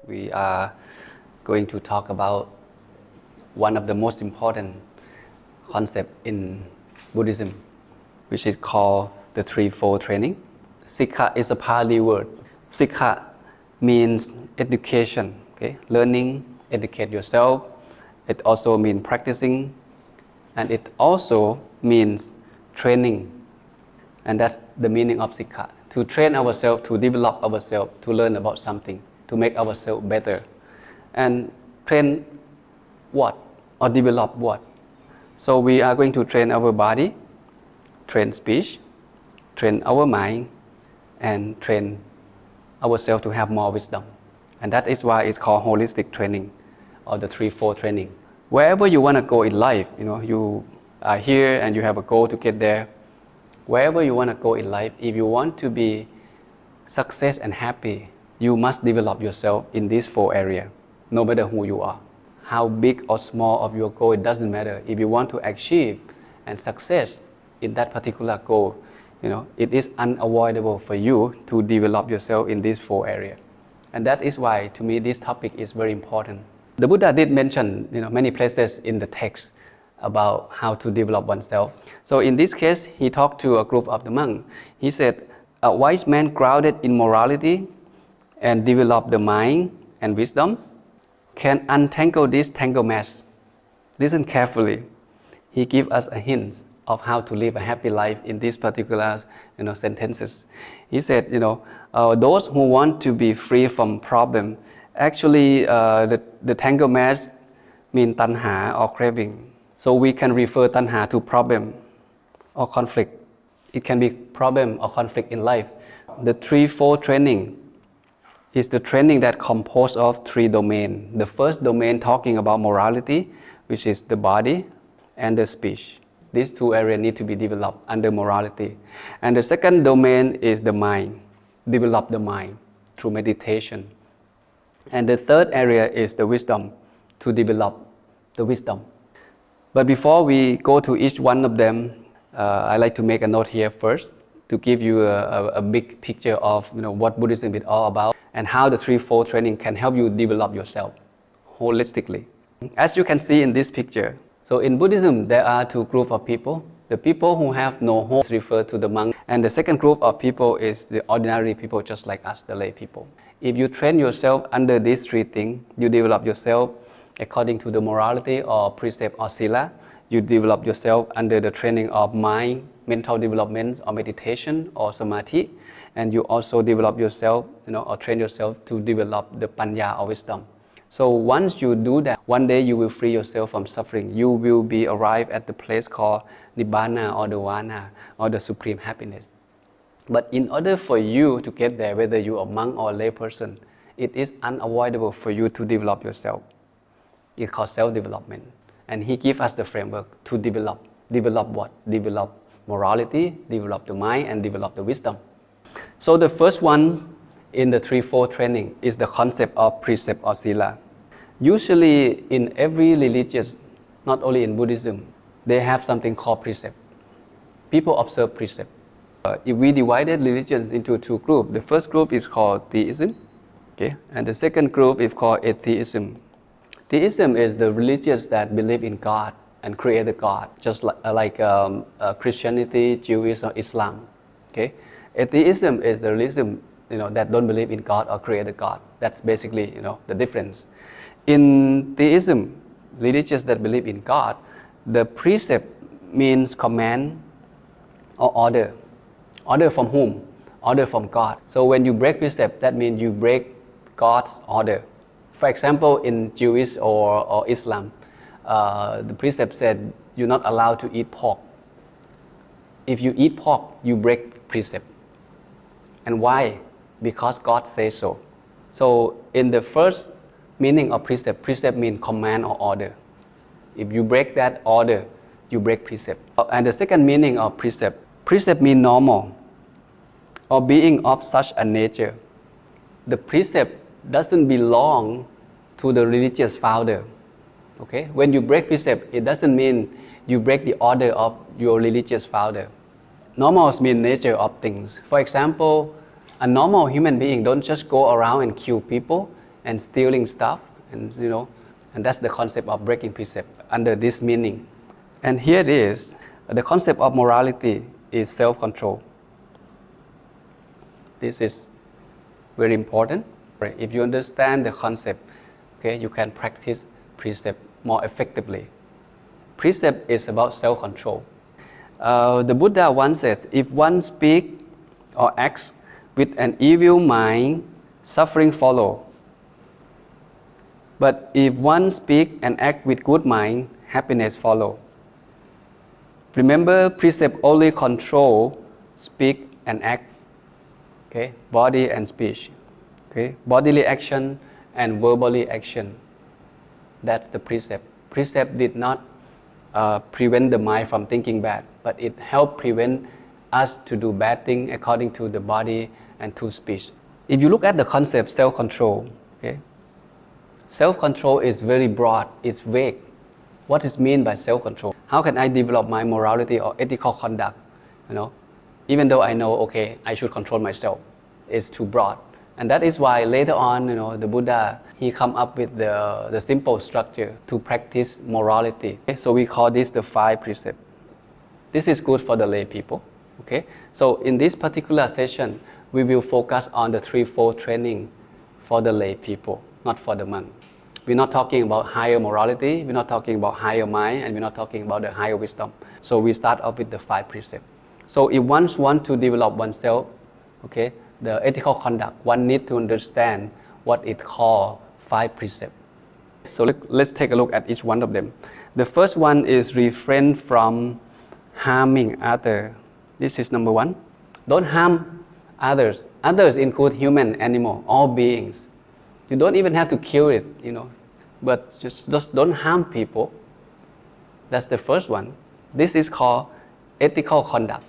We are going to talk about one of the most important concepts in Buddhism, which is called the Threefold Training. Tisikkha is a Pali word. Tisikkha means education, okay? Learning, educate yourself. It also means practicing, and it also means training. And that's the meaning of Tisikkha. To train ourselves, to develop ourselves, to learn about something, to make ourselves better. And train what? Or develop what? So we are going to train our body, train speech, train our mind, and train ourselves to have more wisdom. And that is why it's called holistic training or the Threefold Training. Wherever you want to go in life, you are here and you have a goal to get there. Wherever you want to go in life, if you want to be success and happy, you must develop yourself in these 4 areas, no matter who you are. How big or small of your goal, it doesn't matter. If you want to achieve and success in that particular goal, it is unavoidable for you to develop yourself in these 4 areas. And that is why, to me, this topic is very important. The Buddha did mention, many places in the text about how to develop oneself. So in this case, he talked to a group of the monks. He said, a wise man grounded in morality and develop the mind and wisdom can untangle this tangled mess. Listen carefully. He gives us a hint of how to live a happy life in these particular sentences. He said, those who want to be free from problem, actually the tangled mess means tanha or craving. So we can refer tanha to problem or conflict. It can be problem or conflict in life. The Threefold Training is the training that composed of 3 domains. The first domain talking about morality, which is the body and the speech. These 2 areas need to be developed under morality. And the second domain is the mind. Develop the mind through meditation. And the third area is the wisdom, to develop the wisdom. But before we go to each one of them, I'd like to make a note here first to give you a big picture of what Buddhism is all about and how the Threefold Training can help you develop yourself holistically. As you can see in this picture, so in Buddhism there are 2 groups of people. The people who have no home is referred to the monks, and the second group of people is the ordinary people just like us, the lay people. If you train yourself under these 3 things, you develop yourself according to the morality or precept or sila. You develop yourself under the training of mind, mental development or meditation or samadhi, and you also develop yourself, or train yourself to develop the panya or wisdom. So once you do that, one day you will free yourself from suffering. You will be arrived at the place called nibbana or the vana or the supreme happiness. But in order for you to get there, whether you are a monk or a lay person, it is unavoidable for you to develop yourself. It's called self-development. And he gives us the framework to develop. Develop what? Develop morality, develop the mind, and develop the wisdom. So the first one in the Threefold Training is the concept of precept or sila. Usually in every religion, not only in Buddhism, they have something called precept. People observe precept. If we divided religions into 2 groups, the first group is called theism, okay? And the second group is called atheism. Theism is the religions that believe in God and create a God, just like Christianity, Jewish, or Islam. Okay, atheism is the religion that don't believe in God or create a God. That's basically the difference. In theism, religions that believe in God, the precept means command or order. Order from whom? Order from God. So when you break precept, that means you break God's order. For example, in Jewish or Islam, the precept said you're not allowed to eat pork. If you eat pork, you break precept. And why? Because God says so. So in the first meaning of precept, precept means command or order. If you break that order, you break precept. And the second meaning of precept, precept means normal or being of such a nature. The precept doesn't belong to the religious founder. Okay? When you break precept, it doesn't mean you break the order of your religious founder. Normals mean nature of things. For example, A normal human being don't just go around and kill people and stealing stuff, and and that's the concept of breaking precept under this meaning. And here it is, the concept of morality is self-control. This is very important. If you understand the concept, okay, you can practice precept more effectively. Precept is about self-control. The Buddha once says, if one speaks or acts with an evil mind, suffering follow. But if one speaks and acts with good mind, happiness follow. Remember, precept only control speak and act. Okay, body and speech. Okay, bodily action and verbally action. That's the precept. Precept did not prevent the mind from thinking bad, but it helped prevent us to do bad things according to the body and to speech. If you look at the concept self-control, okay, self-control is very broad, it's vague. What is meant by self-control? How can I develop my morality or ethical conduct? Even though I know, okay, I should control myself, it's too broad. And that is why later on, the Buddha, he come up with the simple structure to practice morality. Okay? So we call this the 5 precepts. This is good for the lay people. Okay? So in this particular session, we will focus on the Threefold Training for the lay people, not for the monk. We're not talking about higher morality, we're not talking about higher mind, and we're not talking about the higher wisdom. So we start off with the 5 precepts. So if one wants to develop oneself, okay, the ethical conduct, one needs to understand what it called 5 precepts. So let's take a look at each one of them. The first one is refrain from harming others. This is number 1. Don't harm others. Others include human, animal, all beings. You don't even have to kill it, but just don't harm people. That's the first one. This is called ethical conduct.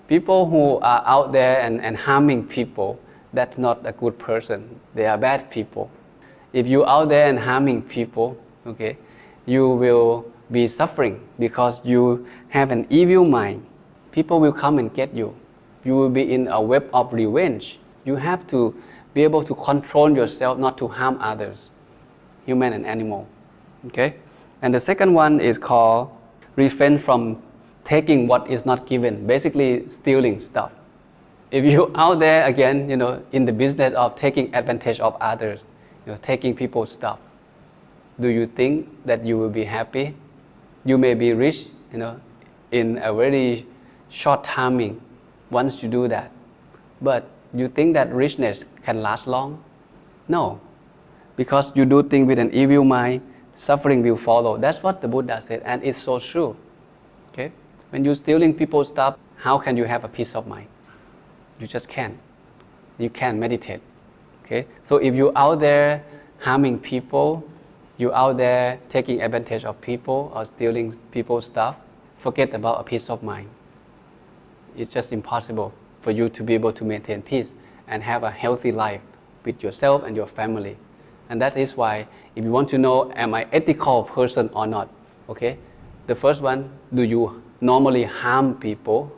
People who are out there and harming people, that's not a good person. They are bad people. If you're out there and harming people, okay, you will be suffering because you have an evil mind. People will come and get you. You will be in a web of revenge. You have to be able to control yourself not to harm others, human and animal. Okay? And the second one is called refrain from taking what is not given, basically stealing stuff. If you're out there again, in the business of taking advantage of others, taking people's stuff, do you think that you will be happy? You may be rich, in a very short timing once you do that. But you think that richness can last long? No. Because you do things with an evil mind, suffering will follow. That's what the Buddha said, and it's so true. Okay? When you're stealing people's stuff, how can you have a peace of mind? You just can't. You can't meditate. Okay? So if you're out there harming people, you're out there taking advantage of people or stealing people's stuff, forget about a peace of mind. It's just impossible for you to be able to maintain peace and have a healthy life with yourself and your family. And that is why, if you want to know, am I ethical person or not? Okay? The first one, do you normally harm people?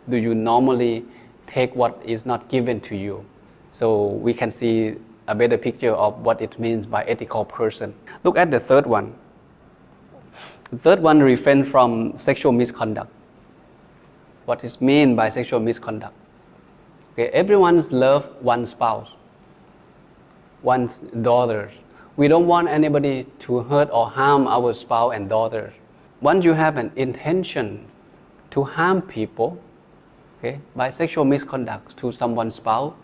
Do you normally take what is not given to you? So we can see a better picture of what it means by ethical person. Look at the third one. The third one, refrain from sexual misconduct. What is meant by sexual misconduct? Okay, everyone loves one spouse, one's daughters. We don't want anybody to hurt or harm our spouse and daughters. Once you have an intention to harm people, okay, by sexual misconduct to someone's spouse,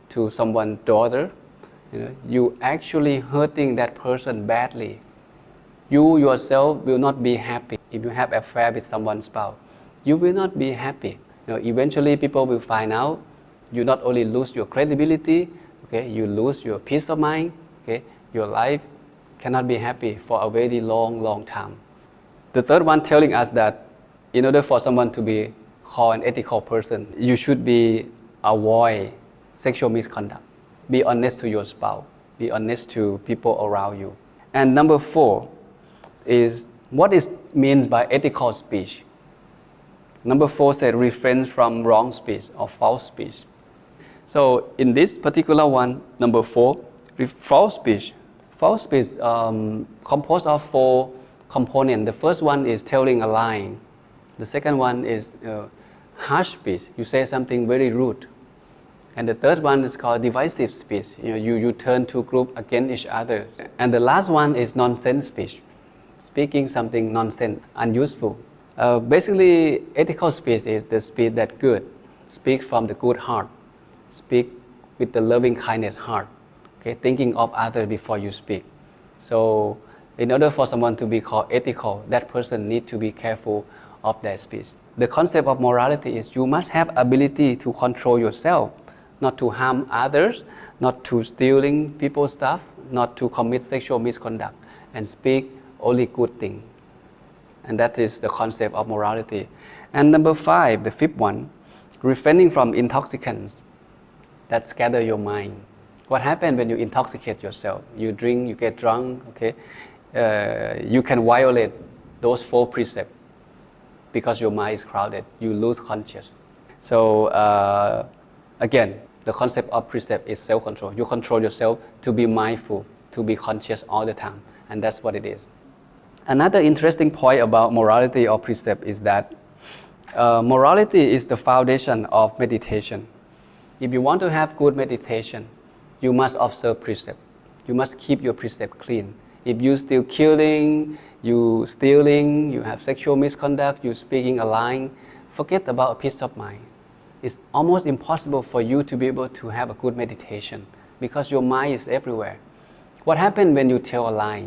to someone's daughter, you actually hurting that person badly. You yourself will not be happy if you have an affair with someone's spouse. You will not be happy. Eventually people will find out. You not only lose your credibility, okay, you lose your peace of mind. Okay, your life cannot be happy for a very long time. The third one telling us that in order for someone to be called an ethical person, you should be avoid sexual misconduct. Be honest to your spouse. Be honest to people around you. And number 4 is what is meant by ethical speech. Number 4 said refrain from wrong speech or false speech. So in this particular one, number 4, false speech. False speech composed of 4 components. The first one is telling a lie. The second one is harsh speech. You say something very rude. And the third one is called divisive speech. You turn two groups against each other. And the last one is nonsense speech. Speaking something nonsense, unuseful. Basically, ethical speech is the speech that's good. Speak from the good heart. Speak with the loving kindness heart. Okay, thinking of others before you speak. So, in order for someone to be called ethical, that person needs to be careful of their speech. The concept of morality is you must have ability to control yourself, not to harm others, not to stealing people's stuff, not to commit sexual misconduct, and speak only good things. And that is the concept of morality. And number 5, the 5th one, refraining from intoxicants that scatter your mind. What happens when you intoxicate yourself? You drink, you get drunk, okay? You can violate those 4 precepts because your mind is crowded. You lose consciousness. So again, the concept of precept is self-control. You control yourself to be mindful, to be conscious all the time. And that's what it is. Another interesting point about morality or precept is that morality is the foundation of meditation. If you want to have good meditation, you must observe precept. You must keep your precept clean. If you still killing, you stealing, you have sexual misconduct, you speaking a lie, forget about a peace of mind. It's almost impossible for you to be able to have a good meditation because your mind is everywhere. What happens when you tell a lie?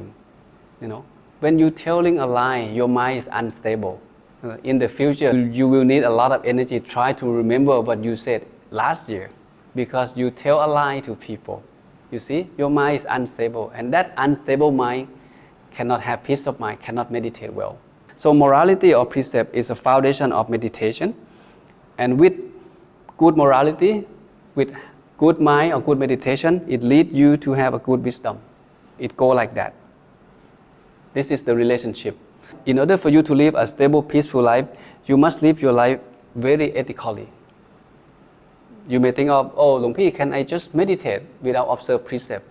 When you're telling a lie, your mind is unstable. In the future, you will need a lot of energy to try to remember what you said last year because you tell a lie to people. You see, your mind is unstable, and that unstable mind cannot have peace of mind, cannot meditate well. So morality or precept is a foundation of meditation, and with good morality, with good mind or good meditation, it leads you to have a good wisdom. It goes like that. This is the relationship. In order for you to live a stable, peaceful life, you must live your life very ethically. You may think of, Luang Pi, can I just meditate without observe precept?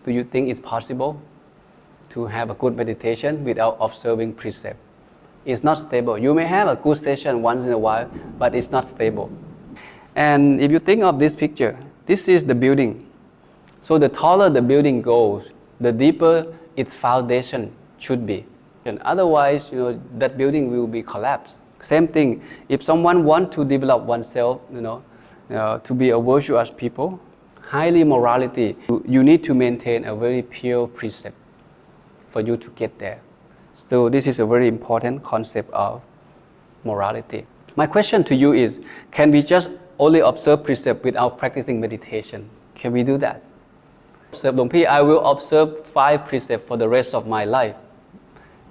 Do you think it's possible to have a good meditation without observing precept? It's not stable. You may have a good session once in a while, but it's not stable. And if you think of this picture, this is the building. So the taller the building goes, the deeper its foundation should be. And otherwise, that building will be collapsed. Same thing, if someone wants to develop oneself, to be a virtuous people, highly morality, you need to maintain a very pure precept for you to get there. So this is a very important concept of morality. My question to you is, can we just only observe precept without practicing meditation? Can we do that? Observe, Luang Pi, I will observe 5 precepts for the rest of my life,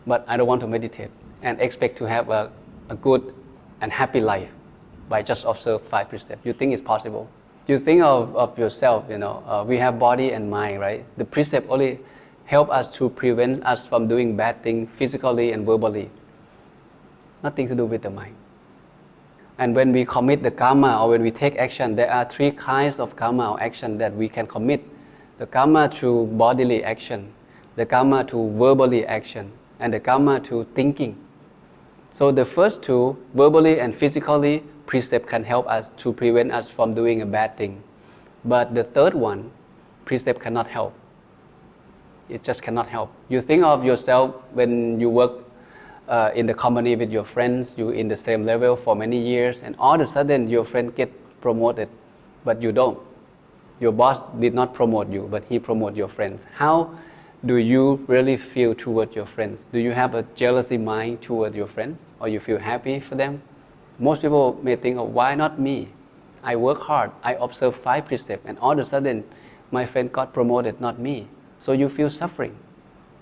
but I don't want to meditate and expect to have a good and happy life by just observe 5 precepts. You think it's possible? You think of yourself, we have body and mind, right? The precept only help us to prevent us from doing bad things physically and verbally. Nothing to do with the mind. And when we commit the karma or when we take action, there are 3 kinds of karma or action that we can commit. The karma through bodily action, the karma through verbally action, and the karma through thinking. So the first 2, verbally and physically, precept can help us to prevent us from doing a bad thing. But the third one, precept cannot help. It just cannot help. You think of yourself when you work in the company with your friends, you're in the same level for many years, and all of a sudden your friend get promoted, but you don't. Your boss did not promote you, but he promoted your friends. How do you really feel toward your friends? Do you have a jealousy mind toward your friends, or you feel happy for them? Most people may think, why not me? I work hard, I observe 5 precepts, and all of a sudden my friend got promoted, not me. So you feel suffering.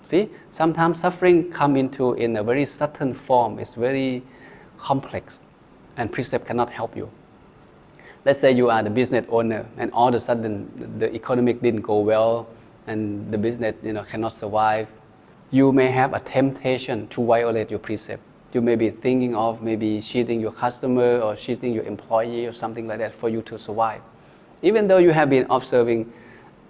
See, sometimes suffering come in a very subtle form. It's very complex, and precept cannot help you. Let's say you are the business owner, and all of a sudden the economic didn't go well, and the business cannot survive. You may have a temptation to violate your precept, You may be thinking of maybe cheating your customer or cheating your employee or something like that for you to survive. Even though you have been observing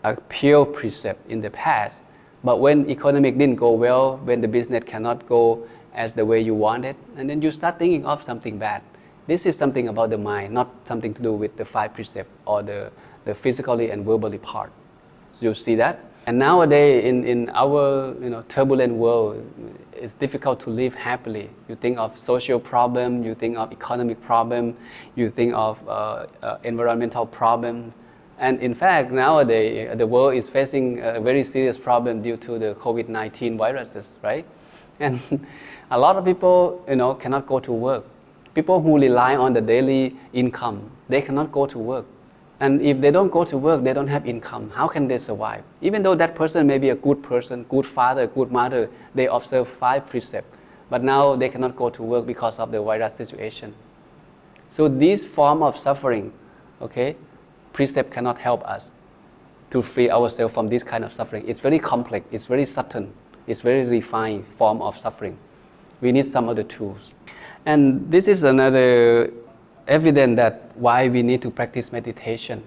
a pure precept in the past, but when economic didn't go well, when the business cannot go as the way you wanted, and then you start thinking of something bad. This is something about the mind, not something to do with the 5 precepts or the physically and verbally part. So you see that? And nowadays, in our turbulent world, it's difficult to live happily. You think of social problem, you think of economic problem, you think of environmental problem. And in fact, nowadays, the world is facing a very serious problem due to the COVID-19 viruses, right? And a lot of people, cannot go to work. People who rely on the daily income, they cannot go to work. And if they don't go to work, they don't have income. How can they survive? Even though that person may be a good person, good father, good mother, they observe 5 precepts. But now they cannot go to work because of the virus situation. So this form of suffering, precept cannot help us to free ourselves from this kind of suffering. It's very complex, it's very subtle, it's very refined form of suffering. We need some other tools. And this is another evidence that why we need to practice meditation.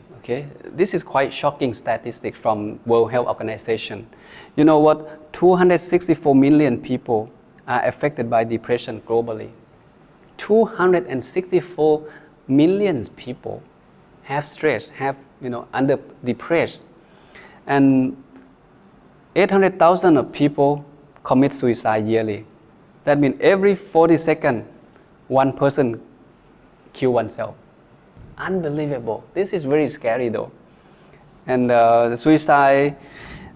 This is quite shocking statistic from World Health Organization. You know what? 264 million people are affected by depression globally. 264 million people have stress, under depressed, and 800,000 of people commit suicide yearly. That means every 40 seconds, one person kill oneself. Unbelievable. This is very scary though. And the suicide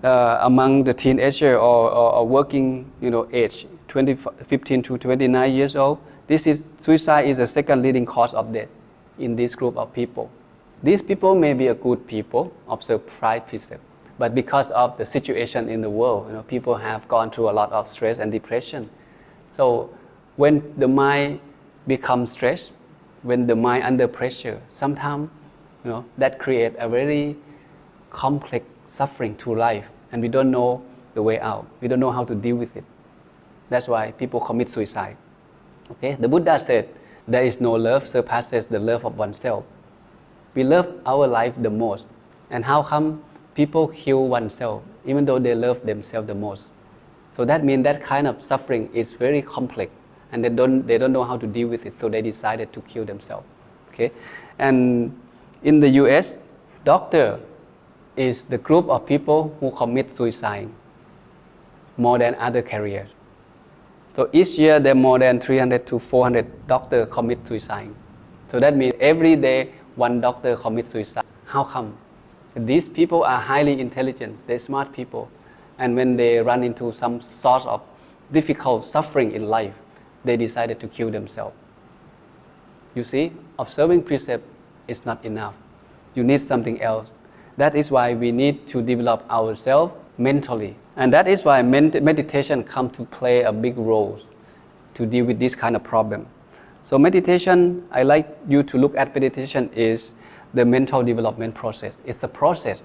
among the teenager or working age, 15 to 29 years old, suicide is the second leading cause of death in this group of people. These people may be a good people, observe 5 precepts, but because of the situation in the world, people have gone through a lot of stress and depression. So when the mind becomes stressed, when the mind under pressure, sometimes that creates a very complex suffering to life, and we don't know the way out. We don't know how to deal with it. That's why people commit suicide. The Buddha said, there is no love surpasses the love of oneself. We love our life the most. And how come people kill oneself even though they love themselves the most? So that means that kind of suffering is very complex, and they don't know how to deal with it, so they decided to kill themselves. And in the US, doctor is the group of people who commit suicide more than other careers. So each year there are more than 300 to 400 doctors commit suicide. So that means every day one doctor commits suicide. How come? These people are highly intelligent, they're smart people, and when they run into some sort of difficult suffering in life, they decided to kill themselves. You see, observing precept is not enough. You need something else. That is why we need to develop ourselves mentally. And that is why meditation comes to play a big role to deal with this kind of problem. So meditation, I like you to look at meditation is the mental development process. It's the process.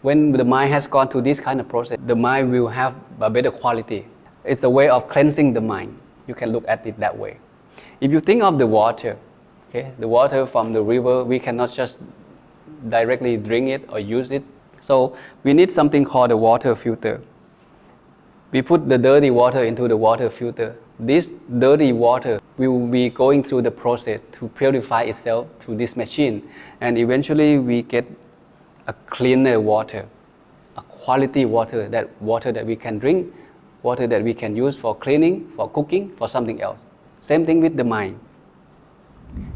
When the mind has gone through this kind of process, the mind will have a better quality. It's a way of cleansing the mind. You can look at it that way. If you think of the water, the water from the river, we cannot just directly drink it or use it. So we need something called a water filter. We put the dirty water into the water filter. This dirty water will be going through the process to purify itself through this machine, and eventually we get a cleaner water, a quality water that we can drink, water that we can use for cleaning, for cooking, for something else. Same thing with the mind.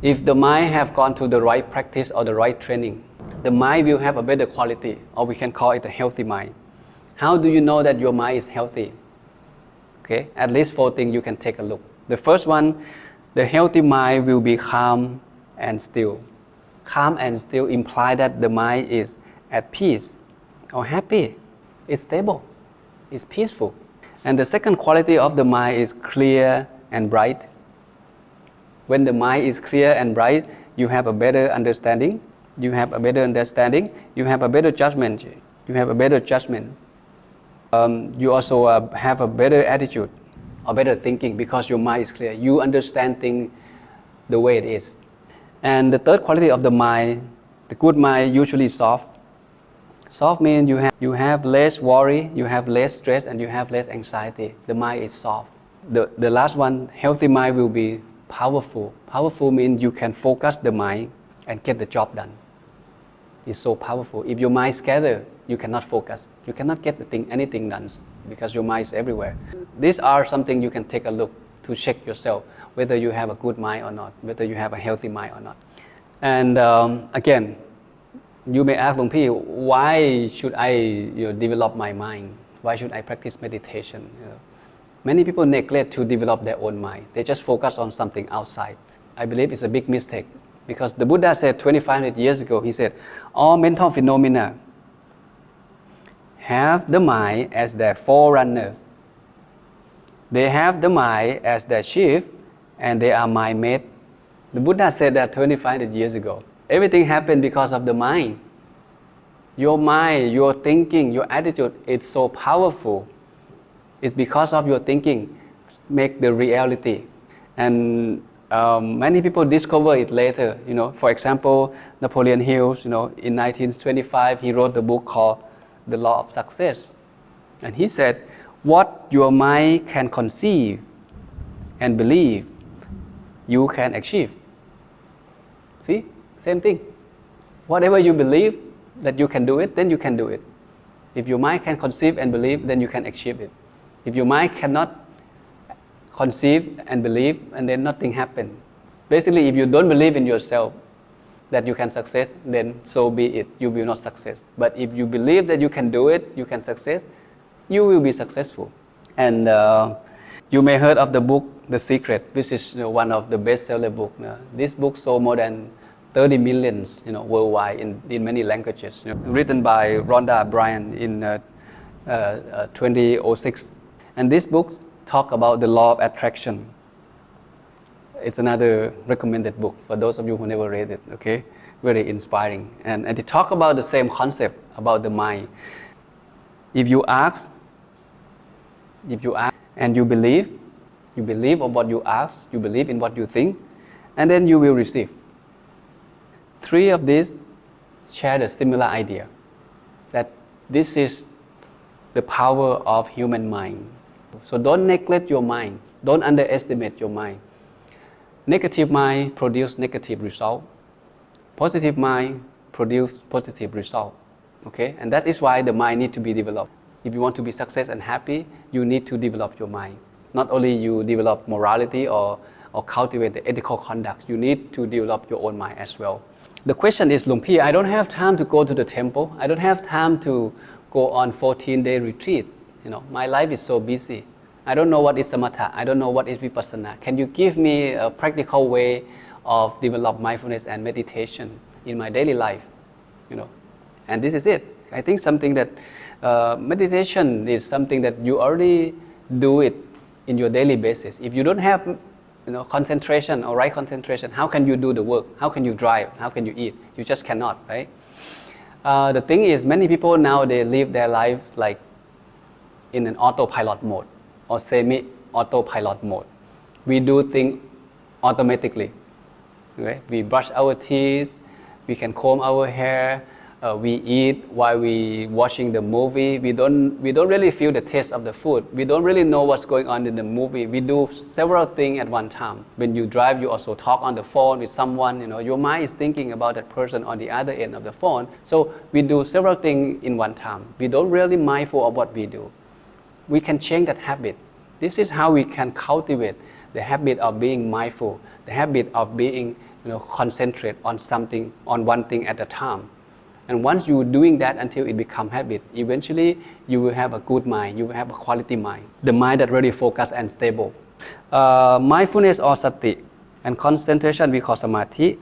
If the mind have gone to the right practice or the right training, the mind will have a better quality, or we can call it a healthy mind. How do you know that your mind is healthy? At least 4 things you can take a look. The first one, the healthy mind will be calm and still. Calm and still imply that the mind is at peace or happy, it's stable, it's peaceful. And the second quality of the mind is clear and bright. When the mind is clear and bright, you have a better understanding. You have a better judgment. You also have a better attitude. or better thinking, because your mind is clear. You understand things the way it is. And the third quality of the mind, the good mind, usually soft. Soft means you have less worry, you have less stress, and you have less anxiety. The mind is soft. The last one, healthy mind, will be powerful. Powerful means you can focus the mind and get the job done. It's so powerful. If your mind is scattered, you cannot focus. You cannot get anything done because your mind is everywhere. These are something you can take a look to check yourself whether you have a good mind or not, whether you have a healthy mind or not. And again, you may ask Luang Pi, why should I develop my mind? Why should I practice meditation? Many people neglect to develop their own mind. They just focus on something outside. I believe it's a big mistake, because the Buddha said 2,500 years ago, he said, all mental phenomena have the mind as their forerunner. They have the mind as their chief, and they are mind made. The Buddha said that 2,500 years ago. Everything happened because of the mind. Your mind, your thinking, your attitude, it's so powerful. It's because of your thinking make the reality. And many people discover it later. For example, Napoleon Hill, in 1925, he wrote a book called The Law of Success. And he said, what your mind can conceive and believe, you can achieve. See? Same thing. Whatever you believe that you can do it, then you can do it. If your mind can conceive and believe, then you can achieve it. If your mind cannot conceive and believe, and then nothing happens. Basically, if you don't believe in yourself that you can succeed, then so be it. You will not succeed. But if you believe that you can do it, you can succeed, you will be successful. And you may heard of the book The Secret, which is one of the best-seller books. This book sold more than 30 millions, worldwide in many languages. Written by Rhonda Byrne in 2006. And this book talk about the law of attraction. It's another recommended book for those of you who never read it. Okay, very inspiring. And they talk about the same concept about the mind. If you ask, and you believe on what you ask, you believe in what you think, and then you will receive. Three of these share a similar idea, that this is the power of human mind. So don't neglect your mind. Don't underestimate your mind. Negative mind produce negative result. Positive mind produce positive result. Okay, and that is why the mind need to be developed. If you want to be success and happy, you need to develop your mind. Not only you develop morality or cultivate the ethical conduct, you need to develop your own mind as well. The question is, Luang Pi, I don't have time to go to the temple. I don't have time to go on 14-day retreat. My life is so busy. I don't know what is samatha. I don't know what is vipassana. Can you give me a practical way of develop mindfulness and meditation in my daily life? And this is it. I think something that meditation is something that you already do it in your daily basis. If you don't have concentration or right concentration, how can you do the work? How can you drive? How can you eat? You just cannot, right? The thing is, many people now, they live their life like in an autopilot mode or semi-autopilot mode. We do things automatically. Okay? We brush our teeth, we can comb our hair, we eat while we watching the movie. We don't really feel the taste of the food. We don't really know what's going on in the movie. We do several things at one time. When you drive, you also talk on the phone with someone. Your mind is thinking about that person on the other end of the phone. So we do several things in one time. We don't really mindful of what we do. We can change that habit. This is how we can cultivate the habit of being mindful, the habit of being concentrate on something, on one thing at a time. And once you're doing that until it becomes habit, eventually you will have a good mind, you will have a quality mind, the mind that really focused and stable. Mindfulness or sati, and concentration we call samadhi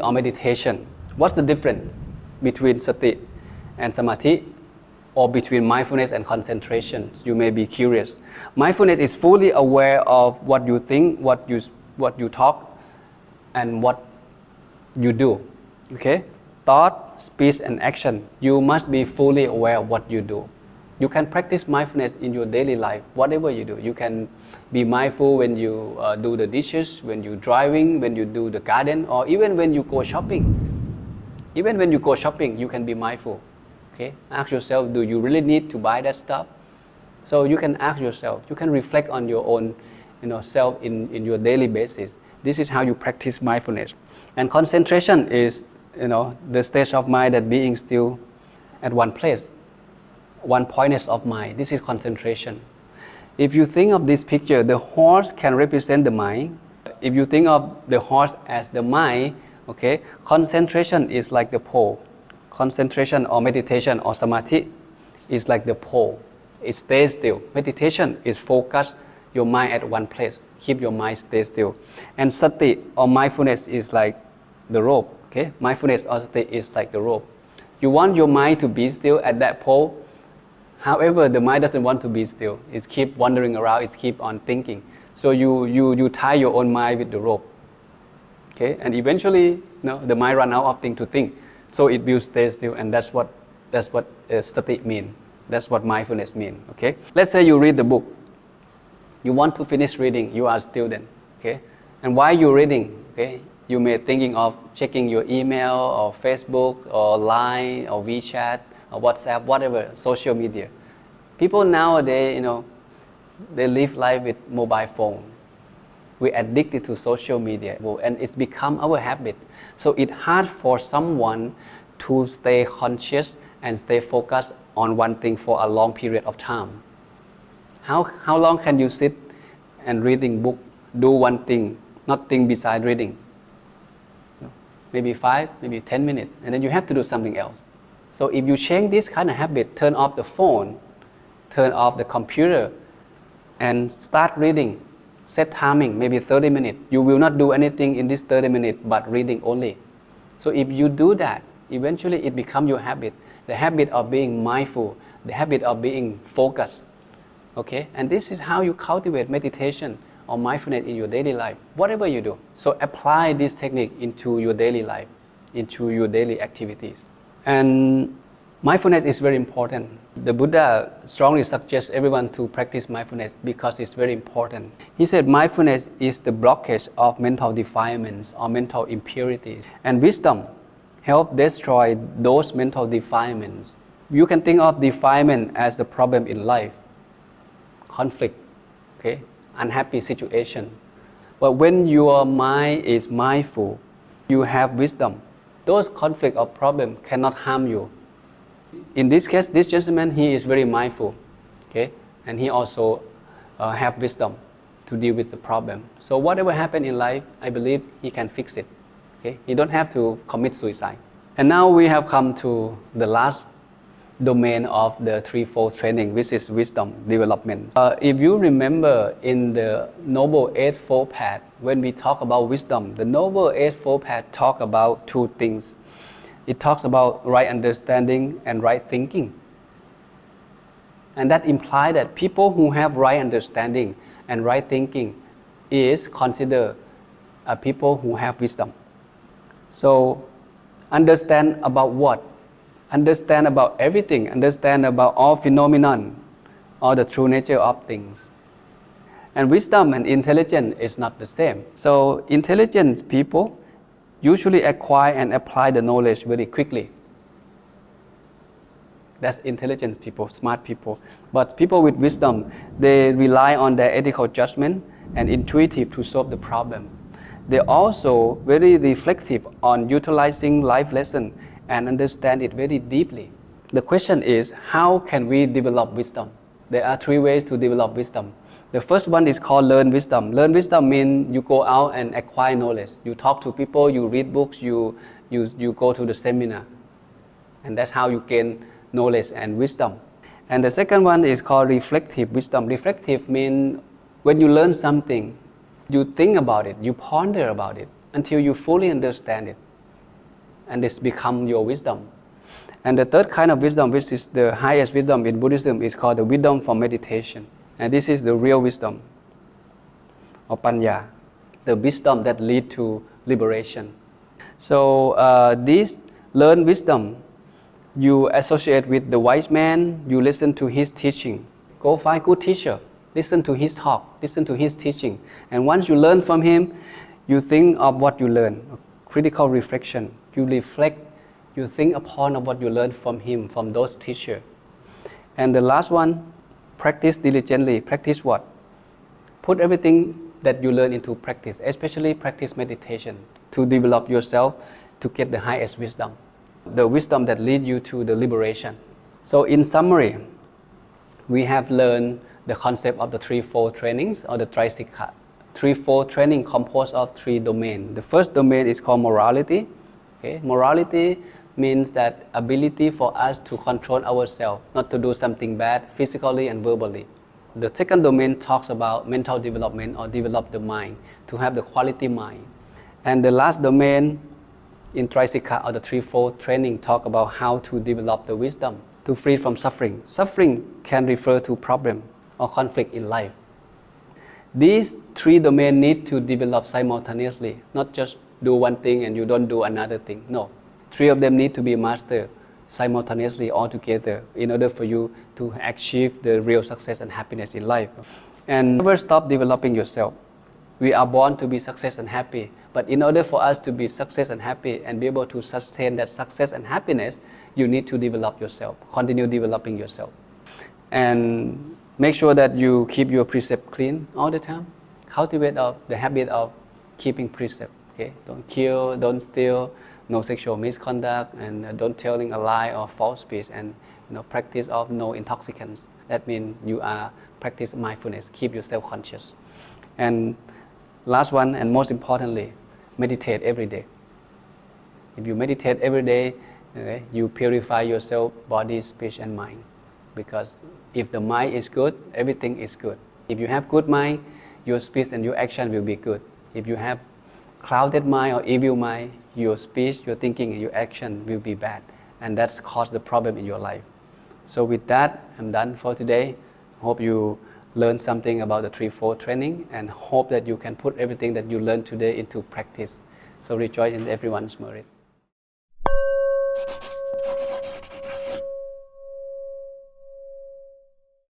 or meditation. What's the difference between sati and samadhi, or between mindfulness and concentration? You may be curious. Mindfulness is fully aware of what you think, what you talk, and what you do. Okay? Thought, speech, and action. You must be fully aware of what you do. You can practice mindfulness in your daily life, whatever you do. You can be mindful when you do the dishes, when you're driving, when you do the garden, or even when you go shopping. Even when you go shopping, you can be mindful. Okay? Ask yourself, do you really need to buy that stuff? So you can ask yourself, you can reflect on your own self in your daily basis. This is how you practice mindfulness. And concentration is the state of mind that being still at one place, one pointness of mind. This is concentration. If you think of this picture, the horse can represent the mind. If you think of the horse as the mind, okay, concentration is like the pole. Concentration or meditation or samadhi is like the pole. It stays still. Meditation is focus your mind at one place. Keep your mind stay still. And sati or mindfulness is like the rope. Okay, mindfulness or sati is like the rope. You want your mind to be still at that pole. However, the mind doesn't want to be still. It keeps wandering around. It keeps on thinking. So you tie your own mind with the rope. Okay, and eventually, the mind run out of things to think. So it will stay still, and that's what sati means. That's what mindfulness means. Okay, let's say you read the book. You want to finish reading. You are a student. Okay, and while you're reading, okay, you may thinking of checking your email or Facebook or Line or WeChat or WhatsApp, whatever social media. People nowadays, they live life with mobile phone. We're addicted to social media, and it's become our habit. So it's hard for someone to stay conscious and stay focused on one thing for a long period of time. How long can you sit and reading book, do one thing, nothing besides reading? Maybe 5, maybe 10 minutes, and then you have to do something else. So if you change this kind of habit, turn off the phone, turn off the computer, and start reading, set timing, maybe 30 minutes. You will not do anything in this 30 minutes but reading only. So if you do that, eventually it becomes your habit. The habit of being mindful, the habit of being focused. Okay? And this is how you cultivate meditation or mindfulness in your daily life, whatever you do. So apply this technique into your daily life, into your daily activities. And mindfulness is very important. The Buddha strongly suggests everyone to practice mindfulness because it's very important. He said mindfulness is the blockage of mental defilements or mental impurities. And wisdom helps destroy those mental defilements. You can think of defilement as the problem in life, conflict, okay, unhappy situation. But when your mind is mindful, you have wisdom. Those conflict or problem cannot harm you. In this case, this gentleman, he is very mindful, okay, and he also have wisdom to deal with the problem. So whatever happened in life, I believe he can fix it. Okay, he don't have to commit suicide. And now we have come to the last domain of the Threefold Training, which is wisdom development. If you remember in the Noble Eightfold Path, when we talk about wisdom, the Noble Eightfold Path talk about two things. It talks about right understanding and right thinking. And that implies that people who have right understanding and right thinking is considered people who have wisdom. So understand about what? Understand about everything. Understand about all phenomenon, or the true nature of things. And wisdom and intelligence is not the same. So intelligent people usually acquire and apply the knowledge very quickly. That's intelligent people, smart people. But people with wisdom, they rely on their ethical judgment and intuitive to solve the problem. They're also very reflective on utilizing life lesson and understand it very deeply. The question is, how can we develop wisdom? There are 3 ways to develop wisdom. The first one is called learn wisdom. Learn wisdom means you go out and acquire knowledge. You talk to people, you read books, you go to the seminar. And that's how you gain knowledge and wisdom. And the second one is called reflective wisdom. Reflective means when you learn something, you think about it, you ponder about it until you fully understand it. And this becomes your wisdom. And the third kind of wisdom, which is the highest wisdom in Buddhism, is called the wisdom for meditation. And this is the real wisdom, or panya, the wisdom that leads to liberation. So this learned wisdom You associate with the wise man, you listen to his teaching. Go find good teacher, listen to his talk, listen to his teaching. And once you learn from him, you think of what you learn. Critical reflection. You reflect, you think upon of what you learned from him, from those teachers. And the last one, practice diligently. Practice what? Put everything that you learn into practice, especially practice meditation to develop yourself to get the highest wisdom, the wisdom that leads you to the liberation. So in summary, we have learned the concept of the threefold trainings or the Tisikkha. Threefold training composed of three domains. The first domain is called morality. Okay? Morality means that ability for us to control ourselves, not to do something bad physically and verbally. The second domain talks about mental development or develop the mind, to have the quality mind. And the last domain in Tisikkha or the threefold training talk about how to develop the wisdom, to free from suffering. Suffering can refer to problem or conflict in life. These three domains need to develop simultaneously, not just do one thing and you don't do another thing. No, three of them need to be mastered simultaneously all together in order for you to achieve the real success and happiness in life. And never stop developing yourself. We are born to be success and happy, but in order for us to be success and happy and be able to sustain that success and happiness, you need to develop yourself, continue developing yourself. And make sure that you keep your precept clean all the time. Cultivate the habit of keeping precept. Okay? Don't kill, don't steal, no sexual misconduct, and don't telling a lie or false speech, and practice of no intoxicants. That means you are practice mindfulness. Keep yourself conscious. And last one, and most importantly, meditate every day. If you meditate every day, okay, you purify yourself, body, speech, and mind. Because if the mind is good, everything is good. If you have good mind, your speech and your action will be good. If you have clouded mind or evil mind, your speech, your thinking, and your action will be bad. And that's caused the problem in your life. So with that, I'm done for today. Hope you learned something about the threefold training and hope that you can put everything that you learned today into practice. So rejoice in everyone's merit.